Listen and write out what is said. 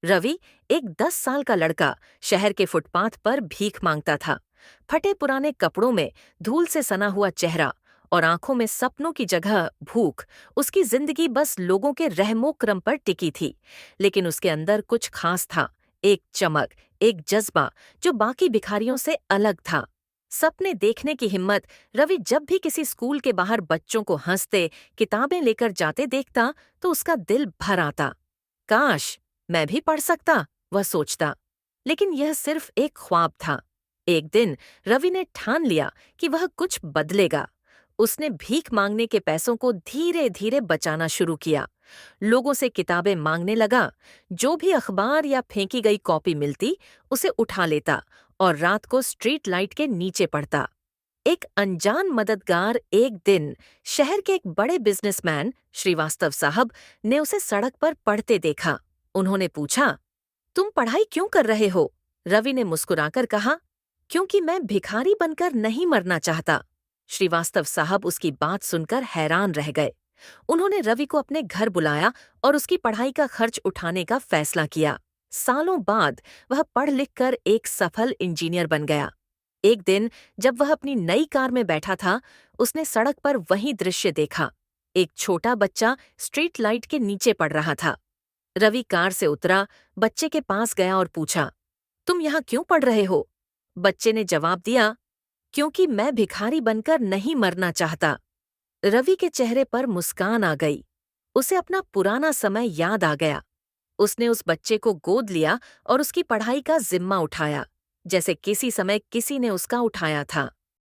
रवि, एक 10 साल का लड़का, शहर के फुटपाथ पर भीख मांगता था। फटे पुराने कपड़ों में धूल से सना हुआ चेहरा और आंखों में सपनों की जगह भूख। उसकी जिंदगी बस लोगों के रहमो क्रम पर टिकी थी। लेकिन उसके अंदर कुछ खास था, एक चमक, एक जज्बा जो बाकी भिखारियों से अलग था। सपने देखने की हिम्मत। रवि जब भी किसी स्कूल के बाहर बच्चों को हंसते, किताबें लेकर जाते देखता तो उसका दिल भर आता। काश मैं भी पढ़ सकता, वह सोचता। लेकिन यह सिर्फ एक ख्वाब था। एक दिन रवि ने ठान लिया कि वह कुछ बदलेगा। उसने भीख मांगने के पैसों को धीरे धीरे बचाना शुरू किया। लोगों से किताबें मांगने लगा। जो भी अखबार या फेंकी गई कॉपी मिलती, उसे उठा लेता और रात को स्ट्रीट लाइट के नीचे पढ़ता। एक अनजान मददगार एक दिन शहर के एक बड़े बिजनेसमैन श्रीवास्तव साहब ने उसे सड़क पर पढ़ते देखा। उन्होंने पूछा, तुम पढ़ाई क्यों कर रहे हो? रवि ने मुस्कुराकर कहा, क्योंकि मैं भिखारी बनकर नहीं मरना चाहता। श्रीवास्तव साहब उसकी बात सुनकर हैरान रह गए। उन्होंने रवि को अपने घर बुलाया और उसकी पढ़ाई का खर्च उठाने का फैसला किया। सालों बाद वह पढ़ लिख कर एक सफल इंजीनियर बन गया। एक दिन जब वह अपनी नई कार में बैठा था, उसने सड़क पर वही दृश्य देखा। एक छोटा बच्चा स्ट्रीट लाइट के नीचे पड़ रहा था। रवि कार से उतरा, बच्चे के पास गया और पूछा, तुम यहाँ क्यों पढ़ रहे हो? बच्चे ने जवाब दिया, क्योंकि मैं भिखारी बनकर नहीं मरना चाहता। रवि के चेहरे पर मुस्कान आ गई। उसे अपना पुराना समय याद आ गया। उसने उस बच्चे को गोद लिया और उसकी पढ़ाई का जिम्मा उठाया, जैसे किसी समय किसी ने उसका उठाया था।